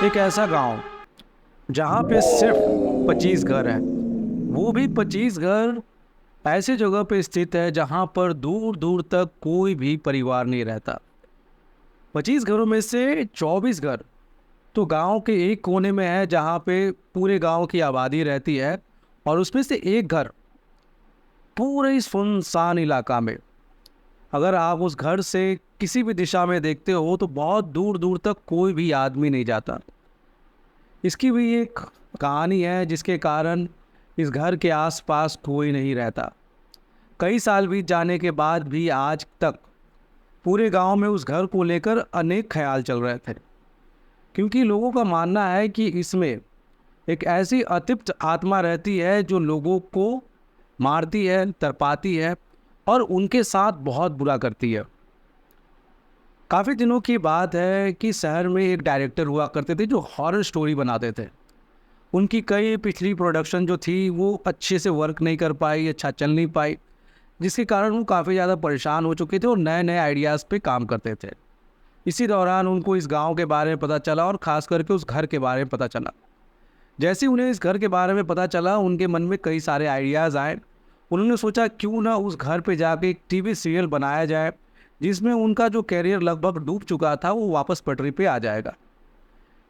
एक ऐसा गांव जहां पे सिर्फ 25 घर हैं। वो भी 25 घर ऐसी जगह पे स्थित है जहां पर दूर दूर तक कोई भी परिवार नहीं रहता। 25 घरों में से 24 घर तो गांव के एक कोने में है जहां पे पूरे गांव की आबादी रहती है, और उसमें से एक घर पूरे सुनसान इलाका में। अगर आप उस घर से किसी भी दिशा में देखते हो तो बहुत दूर दूर तक कोई भी आदमी नहीं जाता। इसकी भी एक कहानी है जिसके कारण इस घर के आसपास कोई नहीं रहता। कई साल बीत जाने के बाद भी आज तक पूरे गांव में उस घर को लेकर अनेक ख्याल चल रहे थे, क्योंकि लोगों का मानना है कि इसमें एक ऐसी अतृप्त आत्मा रहती है जो लोगों को मारती है, तरपाती है और उनके साथ बहुत बुरा करती है। काफ़ी दिनों की बात है कि शहर में एक डायरेक्टर हुआ करते थे जो हॉरर स्टोरी बनाते थे। उनकी कई पिछली प्रोडक्शन जो थी वो अच्छे से वर्क नहीं कर पाई, अच्छा चल नहीं पाई, जिसके कारण वो काफ़ी ज़्यादा परेशान हो चुके थे और नए नए आइडियाज़ पे काम करते थे। इसी दौरान उनको इस गांव के बारे में पता चला और ख़ास करके उस घर के बारे में पता चला। जैसे ही उन्हें इस घर के बारे में पता चला उनके मन में कई सारे आइडियाज़ आए। उन्होंने सोचा क्यों ना उस घर पे जाके एक टीवी सीरियल बनाया जाए जिसमें उनका जो कैरियर लगभग डूब चुका था वो वापस पटरी पे आ जाएगा।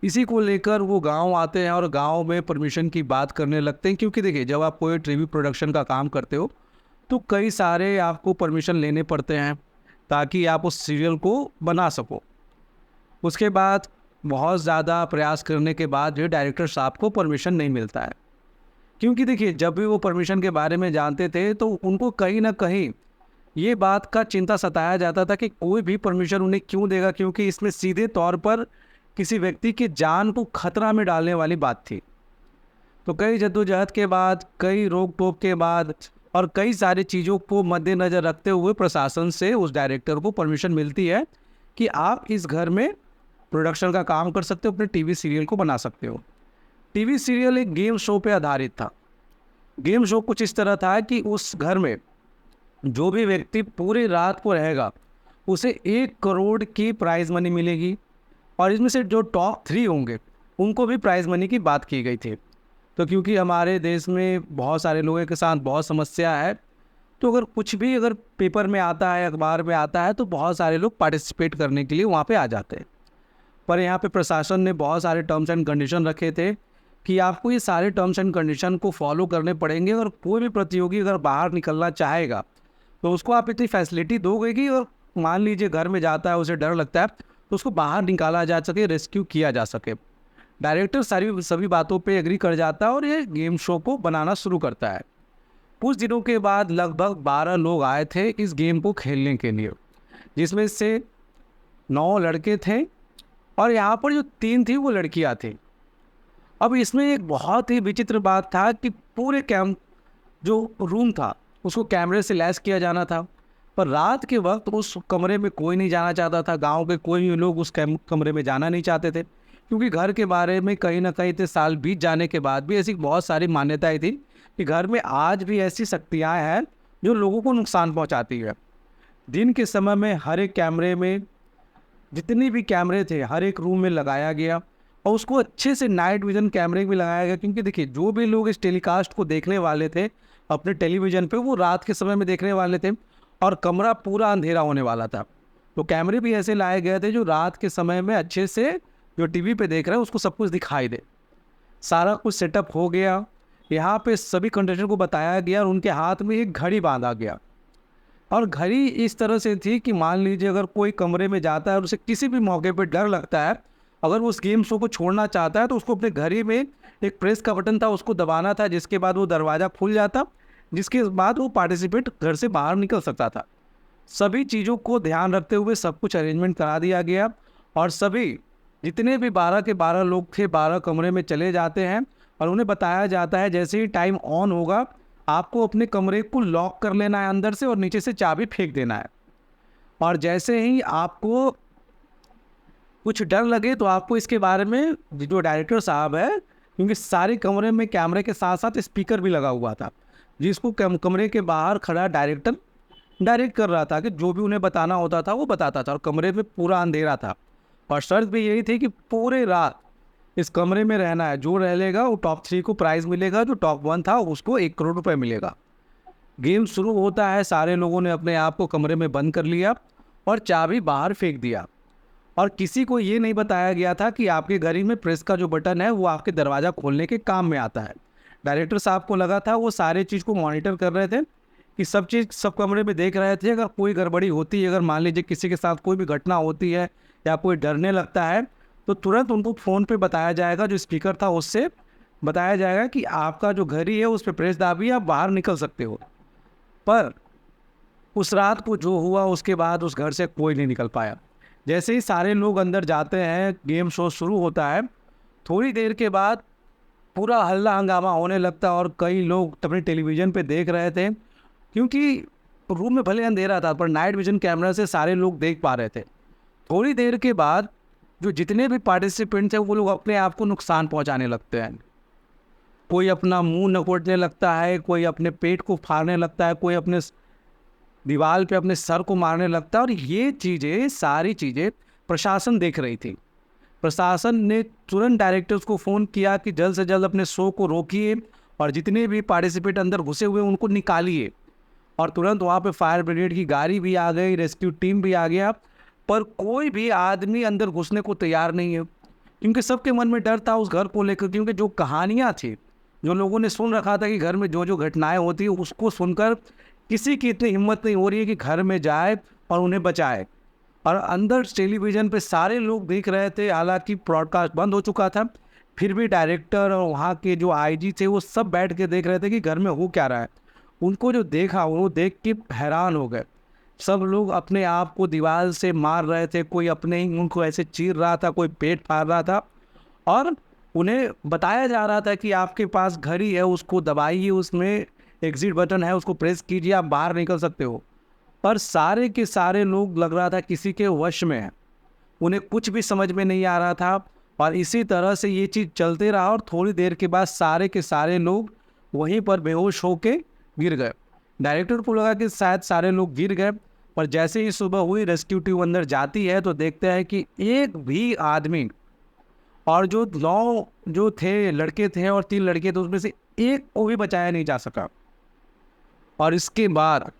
इसी को लेकर वो गांव आते हैं और गांव में परमिशन की बात करने लगते हैं, क्योंकि देखिए जब आप कोई टीवी प्रोडक्शन का काम करते हो तो कई सारे आपको परमिशन लेने पड़ते हैं ताकि आप उस सीरियल को बना सको। उसके बाद बहुत ज़्यादा प्रयास करने के बाद जो डायरेक्टर साहब को परमिशन नहीं मिलता है, क्योंकि देखिए जब भी वो परमिशन के बारे में जानते थे तो उनको कहीं ना कहीं ये बात का चिंता सताया जाता था कि कोई भी परमिशन उन्हें क्यों देगा, क्योंकि इसमें सीधे तौर पर किसी व्यक्ति की जान को खतरा में डालने वाली बात थी। तो कई जद्दोजहद के बाद, कई रोक टोक के बाद और कई सारी चीज़ों को मद्देनज़र रखते हुए प्रशासन से उस डायरेक्टर को परमिशन मिलती है कि आप इस घर में प्रोडक्शन का काम कर सकते हो, अपने टीवी सीरियल को बना सकते हो। टीवी सीरियल एक गेम शो पे आधारित था। गेम शो कुछ इस तरह था कि उस घर में जो भी व्यक्ति पूरी रात को रहेगा उसे 1 करोड़ की प्राइज़ मनी मिलेगी, और इसमें से जो टॉप 3 होंगे उनको भी प्राइज़ मनी की बात की गई थी। तो क्योंकि हमारे देश में बहुत सारे लोगों के साथ बहुत समस्या है, तो अगर कुछ भी अगर पेपर में आता है, अखबार में आता है, तो बहुत सारे लोग पार्टिसिपेट करने के लिए वहाँ पे आ जाते हैं। पर यहाँ पे प्रशासन ने बहुत सारे टर्म्स एंड कंडीशन रखे थे कि आपको ये सारे टर्म्स एंड कंडीशन को फॉलो करने पड़ेंगे, और कोई भी प्रतियोगी अगर बाहर निकलना चाहेगा तो उसको आप इतनी फैसिलिटी दोगे कि और मान लीजिए घर में जाता है, उसे डर लगता है, तो उसको बाहर निकाला जा सके, रेस्क्यू किया जा सके। डायरेक्टर सभी बातों पे एग्री कर जाता है और ये गेम शो को बनाना शुरू करता है। कुछ दिनों के बाद लगभग 12 लोग आए थे इस गेम को खेलने के लिए, जिसमें से 9 लड़के थे और यहाँ पर जो 3 थी वो लड़कियाँ थी। अब इसमें एक बहुत ही विचित्र बात था कि पूरे जो रूम था उसको कैमरे से लैस किया जाना था, पर रात के वक्त उस कमरे में कोई नहीं जाना चाहता था। गांव के कोई भी लोग उस कमरे में जाना नहीं चाहते थे, क्योंकि घर के बारे में कहीं ना कहीं इतने साल बीत जाने के बाद भी ऐसी बहुत सारी मान्यताएं थी कि घर में आज भी ऐसी शक्तियाँ हैं जो लोगों को नुकसान पहुँचाती है। दिन के समय में हर एक कैमरे में, जितने भी कैमरे थे हर एक रूम में लगाया गया, और उसको अच्छे से नाइट विजन कैमरे भी लगाया गया, क्योंकि देखिए जो भी लोग इस टेलीकास्ट को देखने वाले थे अपने टेलीविज़न पे वो रात के समय में देखने वाले थे और कमरा पूरा अंधेरा होने वाला था। तो कैमरे भी ऐसे लाए गए थे जो रात के समय में अच्छे से जो टीवी पे देख रहे हैं उसको सब कुछ दिखाई दे। सारा कुछ सेटअप हो गया। यहाँ पे सभी कंटेस्टेंट को बताया गया और उनके हाथ में एक घड़ी बांधा गया, और घड़ी इस तरह से थी कि मान लीजिए अगर कोई कमरे में जाता है और उसे किसी भी मौके पर डर लगता है, अगर वो उस गेम शो को छोड़ना चाहता है तो उसको अपने घड़ी में एक प्रेस का बटन था उसको दबाना था, जिसके बाद वो दरवाज़ा खुल जाता, जिसके बाद वो पार्टिसिपेट घर से बाहर निकल सकता था। सभी चीज़ों को ध्यान रखते हुए सब कुछ अरेंजमेंट करा दिया गया, और सभी जितने भी 12 के 12 लोग थे 12 कमरे में चले जाते हैं, और उन्हें बताया जाता है जैसे ही टाइम ऑन होगा आपको अपने कमरे को लॉक कर लेना है अंदर से और नीचे से चाबी फेंक देना है। और जैसे ही आपको कुछ डर लगे तो आपको इसके बारे में जो डायरेक्टर साहब है, क्योंकि सारे कमरे में कैमरे के साथ साथ स्पीकर भी लगा हुआ था, जिसको कमरे के बाहर खड़ा डायरेक्टर डायरेक्ट कर रहा था कि जो भी उन्हें बताना होता था वो बताता था, और कमरे में पूरा अंधेरा था। और शर्त भी यही थी कि पूरे रात इस कमरे में रहना है, जो रह लेगा वो टॉप 3 को प्राइज़ मिलेगा, जो टॉप 1 था उसको 1 करोड़ रुपए मिलेगा। गेम शुरू होता है, सारे लोगों ने अपने आप को कमरे में बंद कर लिया और चाबी बाहर फेंक दिया। और किसी को ये नहीं बताया गया था कि आपके घड़ी में प्रेस का जो बटन है वो आपके दरवाज़ा खोलने के काम में आता है। डायरेक्टर साहब को लगा था, वो सारे चीज़ को मॉनिटर कर रहे थे कि सब चीज़ सब कमरे में देख रहे थे। अगर कोई गड़बड़ी होती है, अगर मान लीजिए किसी के साथ कोई भी घटना होती है या कोई डरने लगता है, तो तुरंत उनको फ़ोन पे बताया जाएगा, जो स्पीकर था उससे बताया जाएगा कि आपका जो घड़ी है उस पे प्रेस दाबिए, आप बाहर निकल सकते हो। पर उस रात को जो हुआ उसके बाद उस घर से कोई नहीं निकल पाया। जैसे ही सारे लोग अंदर जाते हैं, गेम शो शुरू होता है, थोड़ी देर के बाद पूरा हल्ला हंगामा होने लगता है और कई लोग अपने टेलीविज़न पे देख रहे थे, क्योंकि रूम में भले अंधेरा था पर नाइट विज़न कैमरा से सारे लोग देख पा रहे थे। थोड़ी देर के बाद जो जितने भी पार्टिसिपेंट थे वो लोग अपने आप को नुकसान पहुंचाने लगते हैं। कोई अपना मुंह नकोड़ने लगता है, कोई अपने पेट को फाड़ने लगता है, कोई अपने दीवार पे अपने सर को मारने लगता है। और ये चीज़ें, सारी चीज़ें प्रशासन देख रही थी। प्रशासन ने तुरंत डायरेक्टर्स को फ़ोन किया कि जल्द से जल्द अपने शो को रोकिए और जितने भी पार्टिसिपेंट अंदर घुसे हुए उनको निकालिए। और तुरंत वहाँ पे फायर ब्रिगेड की गाड़ी भी आ गई, रेस्क्यू टीम भी आ गया, पर कोई भी आदमी अंदर घुसने को तैयार नहीं है, क्योंकि सबके मन में डर था उस घर को लेकर। क्योंकि जो कहानियाँ थी, जो लोगों ने सुन रखा था कि घर में जो जो घटनाएं होती है, उसको सुनकर किसी की इतनी हिम्मत नहीं हो रही है कि घर में जाए और उन्हें बचाए। और अंदर टेलीविज़न पे सारे लोग देख रहे थे, हालांकि ब्रॉडकास्ट बंद हो चुका था, फिर भी डायरेक्टर और वहाँ के जो आईजी थे वो सब बैठ के देख रहे थे कि घर में हो क्या रहा है। उनको जो देखा वो देख के हैरान हो गए। सब लोग अपने आप को दीवार से मार रहे थे, कोई अपने ही उनको ऐसे चीर रहा था, कोई पेट फाड़ रहा था। और उन्हें बताया जा रहा था कि आपके पास घड़ी है, उसको दबाइए, उसमें एग्जिट बटन है, उसको प्रेस कीजिए, आप बाहर निकल सकते हो। पर सारे के सारे लोग लग रहा था किसी के वश में हैं, उन्हें कुछ भी समझ में नहीं आ रहा था। और इसी तरह से ये चीज़ चलते रहा और थोड़ी देर के बाद सारे के सारे लोग वहीं पर बेहोश होके गिर गए। डायरेक्टर को लगा कि शायद सारे लोग गिर गए, पर जैसे ही सुबह हुई, रेस्क्यू टीम अंदर जाती है तो देखते हैं कि एक भी आदमी, और जो 9 जो थे लड़के थे और 3 लड़के थे, उसमें से एक को भी बचाया नहीं जा सका। और इसके बाद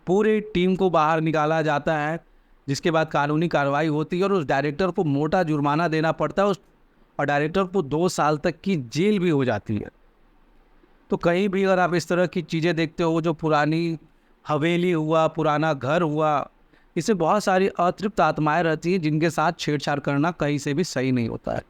पूरी टीम को बाहर निकाला जाता है, जिसके बाद कानूनी कार्रवाई होती है और उस डायरेक्टर को मोटा जुर्माना देना पड़ता है, और डायरेक्टर को 2 साल तक की जेल भी हो जाती है। तो कहीं भी अगर आप इस तरह की चीज़ें देखते हो, जो पुरानी हवेली हुआ, पुराना घर हुआ, इससे बहुत सारी अतृप्त आत्माएं रहती हैं जिनके साथ छेड़छाड़ करना कहीं से भी सही नहीं होता है।